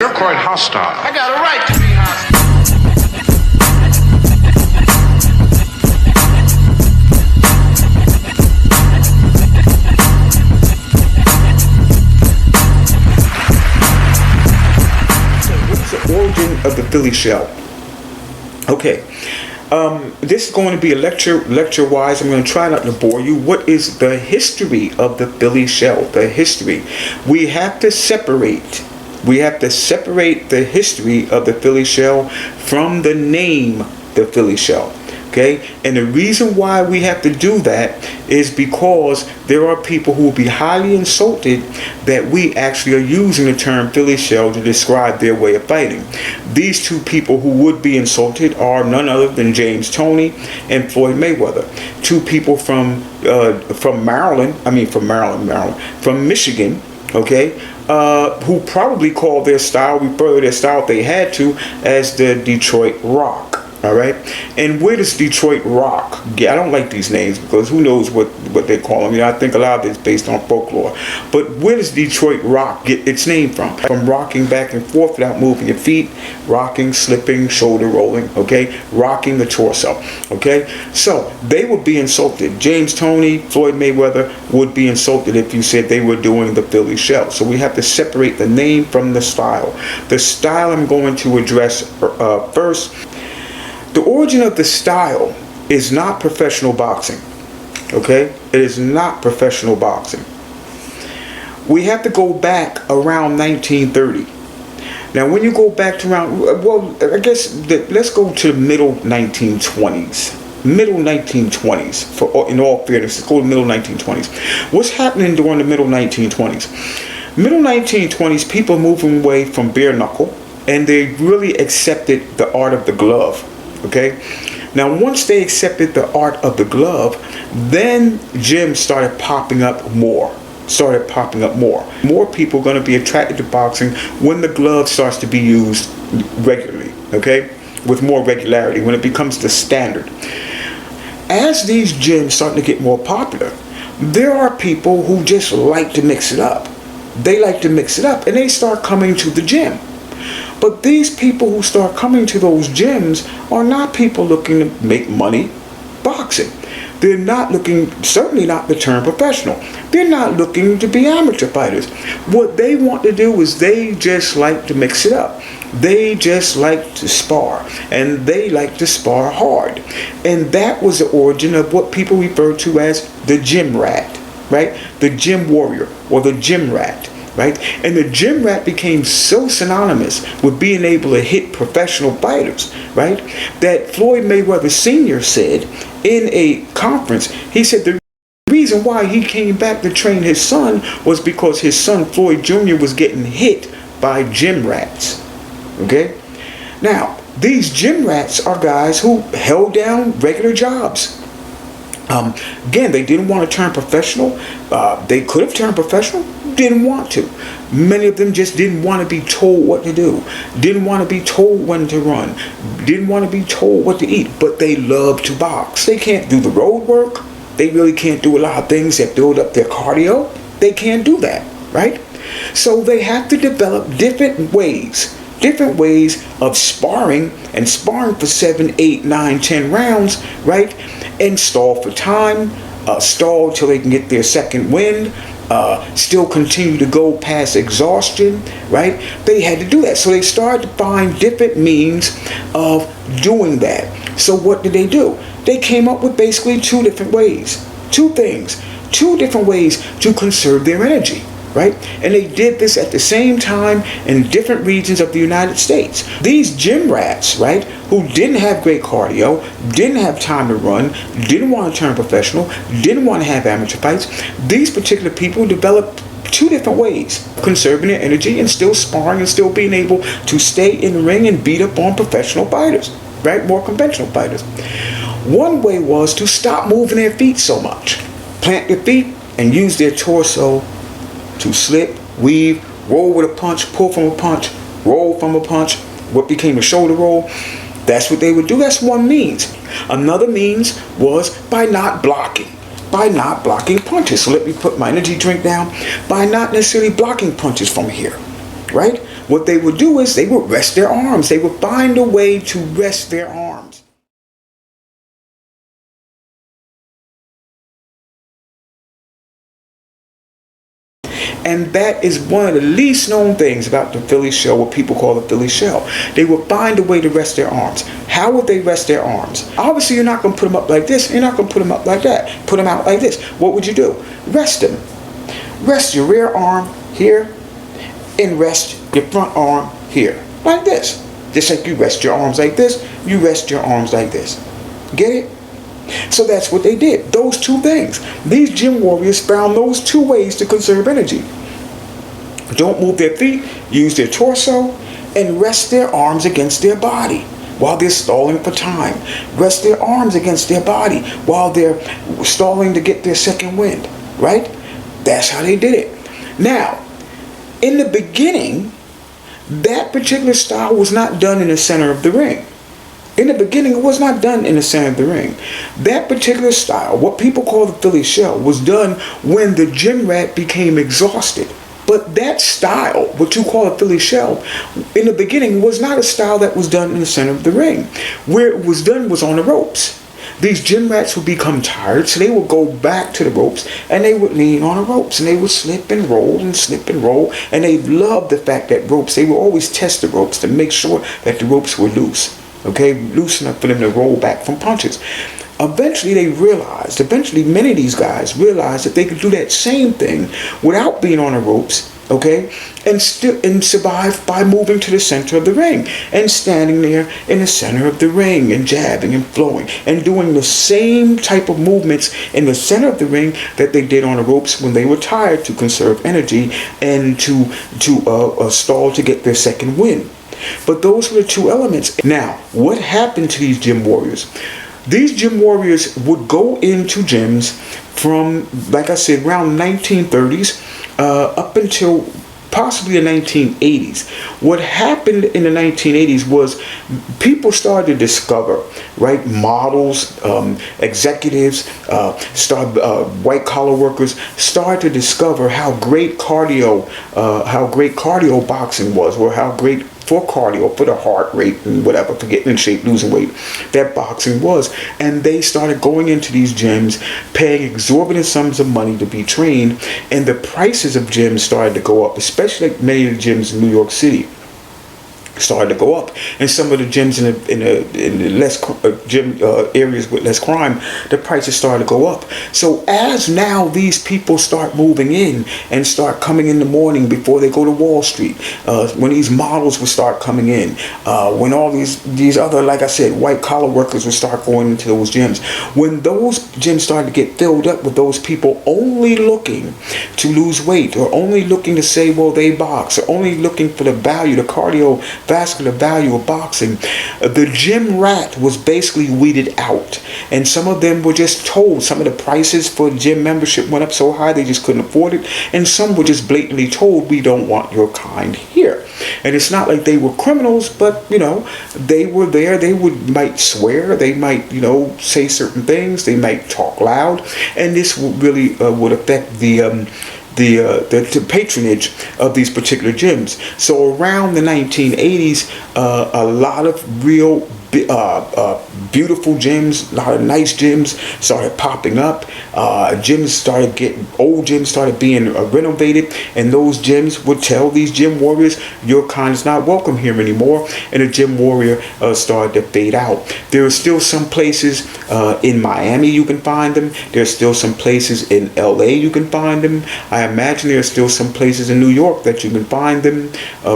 You're quite hostile. I got a right to be hostile. What's the origin of the Philly shell? Okay, this is going to be a lecture wise. I'm going to try not to bore you. What is the history of the Philly shell? The history. We have to separate the history of the Philly shell from the name the Philly shell. Okay, and the reason why we have to do that is because there are people who will be highly insulted that we actually are using the term Philly shell to describe their way of fighting. These two people who would be insulted are none other than James Toney and Floyd Mayweather. Two people from Michigan, okay, who probably call their style, refer to their style if they had to, as the Detroit Rock. All right, and where does Detroit Rock get? I don't like these names because who knows what they call them. You know, I think a lot of it's based on folklore. But where does Detroit Rock get its name from? From rocking back and forth without moving your feet, rocking, slipping, shoulder rolling, okay, rocking the torso, okay. So they would be insulted. James Toney, Floyd Mayweather would be insulted if you said they were doing the Philly shell. So we have to separate the name from the style. The style I'm going to address first. The origin of the style is not professional boxing, okay? It is not professional boxing. We have to go back around 1930. Now, when you go back to around, well, I guess let's go to the middle 1920s. Middle 1920s, in all fairness, let's go to the middle 1920s. What's happening during the middle 1920s? Middle 1920s, people moving away from bare knuckle, and they really accepted the art of the glove. Okay, now once they accepted the art of the glove, then gyms started popping up more. More people are going to be attracted to boxing when the glove starts to be used regularly, okay, with more regularity, when it becomes the standard. As these gyms start to get more popular, there are people who just like to mix it up. They like to mix it up, and they start coming to the gym. But these people who start coming to those gyms are not people looking to make money boxing. They're not looking, certainly not to turn professional. They're not looking to be amateur fighters. What they want to do is they just like to mix it up. They just like to spar, and they like to spar hard. And that was the origin of what people refer to as the gym rat, right? The gym warrior or the gym rat. Right? And the gym rat became so synonymous with being able to hit professional fighters, right, that Floyd Mayweather Sr. said in a conference, he said the reason why he came back to train his son was because his son Floyd Jr. was getting hit by gym rats. Okay? Now, these gym rats are guys who held down regular jobs. Again, they didn't want to turn professional. They could have turned professional, didn't want to. Many of them just didn't want to be told what to do, didn't want to be told when to run, didn't want to be told what to eat, but they love to box. They can't do the road work. They really can't do a lot of things that build up their cardio. They can't do that, right? So they have to develop different ways of sparring, and sparring for 7, 8, 9, 10 rounds, right? And stall for time, stall till they can get their second wind, still continue to go past exhaustion, right? They had to do that. So they started to find different means of doing that. So what did they do? They came up with basically two different ways to conserve their energy. Right? And they did this at the same time in different regions of the United States. These gym rats, right, who didn't have great cardio, didn't have time to run, didn't want to turn professional, didn't want to have amateur fights, these particular people developed two different ways of conserving their energy and still sparring and still being able to stay in the ring and beat up on professional fighters, right, more conventional fighters. One way was to stop moving their feet so much. Plant their feet and use their torso to slip, weave, roll with a punch, pull from a punch, roll from a punch, what became a shoulder roll. That's what they would do. That's one means. Another means was by not blocking punches. So let me put my energy drink down by not necessarily blocking punches from here, right? what they would do is they would rest their arms. They would find a way to rest their arms. And that is one of the least known things about the Philly shell, what people call the Philly shell. They would find a way to rest their arms. How would they rest their arms? Obviously, you're not going to put them up like this. You're not going to put them up like that. Put them out like this. What would you do? Rest them. Rest your rear arm here and rest your front arm here. Like this. Just like you rest your arms like this, you rest your arms like this. Get it? So that's what they did. Those two things. These gym warriors found those two ways to conserve energy. Don't move their feet, use their torso, and rest their arms against their body while they're stalling for time. Rest their arms against their body while they're stalling to get their second wind. Right? That's how they did it. Now, in the beginning, that particular style was not done in the center of the ring. In the beginning, it was not done in the center of the ring. That particular style, what people call the Philly shell, was done when the gym rat became exhausted. But that style, what you call a Philly shell, in the beginning was not a style that was done in the center of the ring. Where it was done was on the ropes. These gym rats would become tired, so they would go back to the ropes and they would lean on the ropes and they would slip and roll and slip and roll. And they loved the fact that ropes, they would always test the ropes to make sure that the ropes were loose. Okay, loose enough for them to roll back from punches. Eventually many of these guys realized that they could do that same thing without being on the ropes, okay, and survive by moving to the center of the ring and standing there in the center of the ring and jabbing and flowing and doing the same type of movements in the center of the ring that they did on the ropes when they were tired, to conserve energy and to stall to get their second win. But those were the two elements. Now, what happened to these gym warriors? These gym warriors would go into gyms from, like I said, around 1930s up until possibly the 1980s. What happened in the 1980s was people started to discover, right, models, executives, white collar workers started to discover how great cardio boxing was, or how great for cardio, for the heart rate and whatever, for getting in shape, losing weight, that boxing was. And they started going into these gyms, paying exorbitant sums of money to be trained, and the prices of gyms started to go up, especially like many of the gyms in New York City started to go up, and some of the gyms in the less gym areas with less crime, the prices started to go up. So as now these people start moving in and start coming in the morning before they go to Wall Street, when these models would start coming in, when all these other, like I said, white collar workers would start going into those gyms, when those gyms started to get filled up with those people only looking to lose weight, or only looking to say, well, they box, or only looking for the value, the cardiovascular value of boxing, the gym rat was basically weeded out. And some of them were just told, some of the prices for gym membership went up so high they just couldn't afford it, and some were just blatantly told, we don't want your kind here. And it's not like they were criminals, but they were there. They might swear, they might say certain things, they might talk loud, and this really would affect the patronage of these particular gyms. So around the 1980s, a lot of real beautiful gyms, a lot of nice gyms started popping up. Old gyms started being renovated, and those gyms would tell these gym warriors, your kind is not welcome here anymore, and the gym warrior started to fade out. There are still some places in Miami you can find them. There's still some places in LA you can find them. I imagine there are still some places in New York that you can find them,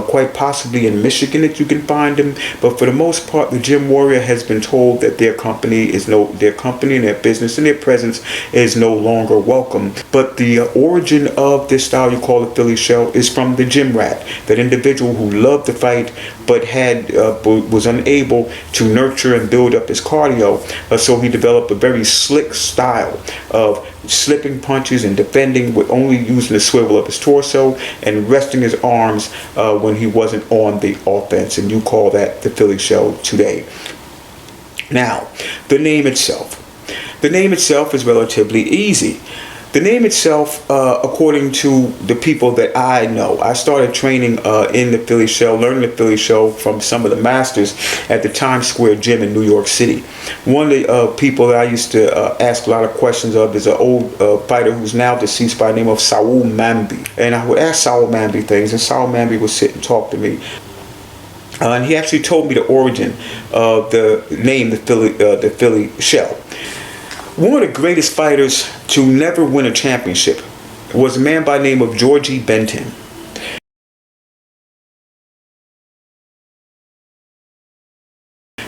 quite possibly in Michigan that you can find them. But for the most part, the gym warrior has been told that their company and their business and their presence is no longer welcome. But the origin of this style you call the Philly shell is from the gym rat, that individual who loved to fight but was unable to nurture and build up his cardio. So he developed a very slick style of slipping punches and defending with only using the swivel of his torso and resting his arms when he wasn't on the offense. And you call that the Philly shell today. Now, the name itself. The name itself is relatively easy. The name itself, according to the people that I know, I started training in the Philly shell, learning the Philly shell from some of the masters at the Times Square gym in New York City. One of the people that I used to ask a lot of questions of is an old fighter who's now deceased by the name of Saul Mambi. And I would ask Saul Mambi things, and Saul Mambi would sit and talk to me. And he actually told me the origin of the name, the Philly shell. One of the greatest fighters to never win a championship was a man by the name of Georgie Benton.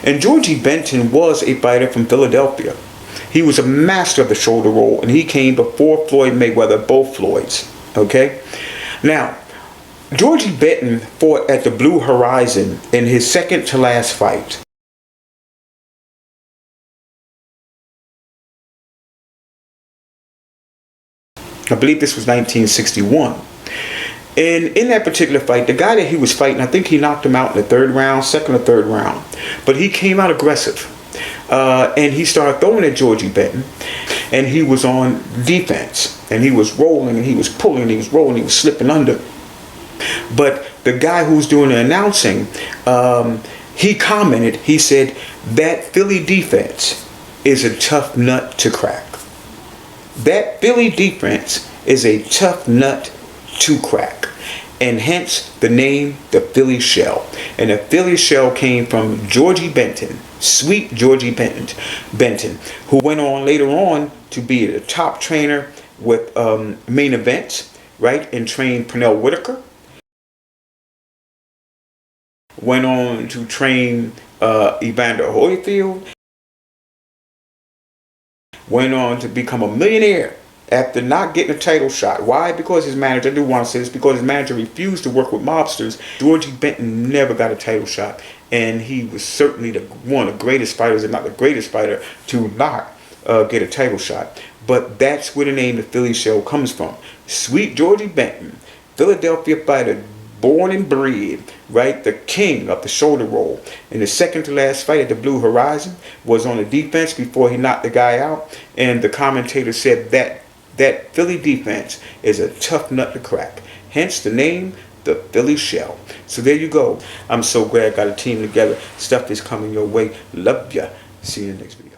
And Georgie Benton was a fighter from Philadelphia. He was a master of the shoulder roll, and he came before Floyd Mayweather, both Floyds. Okay? Now, Georgie Benton fought at the Blue Horizon in his second to last fight. I believe this was 1961. And in that particular fight, the guy that he was fighting, I think he knocked him out in the second or third round. But he came out aggressive. And he started throwing at Georgie Benton. And he was on defense. And he was rolling, and he was pulling, and he was rolling, he was slipping under. But the guy who was doing the announcing, he commented, he said, that Philly defense is a tough nut to crack. That Philly defense is a tough nut to crack. And hence the name, the Philly shell. And the Philly shell came from Georgie Benton, sweet Georgie Benton, who went on later on to be a top trainer with Main Events, right? And trained Pernell Whitaker. Went on to train Evander Holyfield. Went on to become a millionaire after not getting a title shot. Why? Because his manager, I do want to say this, because his manager refused to work with mobsters. Georgie Benton never got a title shot. And he was certainly one of the greatest fighters, if not the greatest fighter, to not get a title shot. But that's where the name the Philly shell comes from. Sweet Georgie Benton, Philadelphia fighter, born and bred, right? The king of the shoulder roll. And the second to last fight at the Blue Horizon was on the defense before he knocked the guy out. And the commentator said that Philly defense is a tough nut to crack. Hence the name, the Philly shell. So there you go. I'm so glad I got a team together. Stuff is coming your way. Love ya. See you in the next video.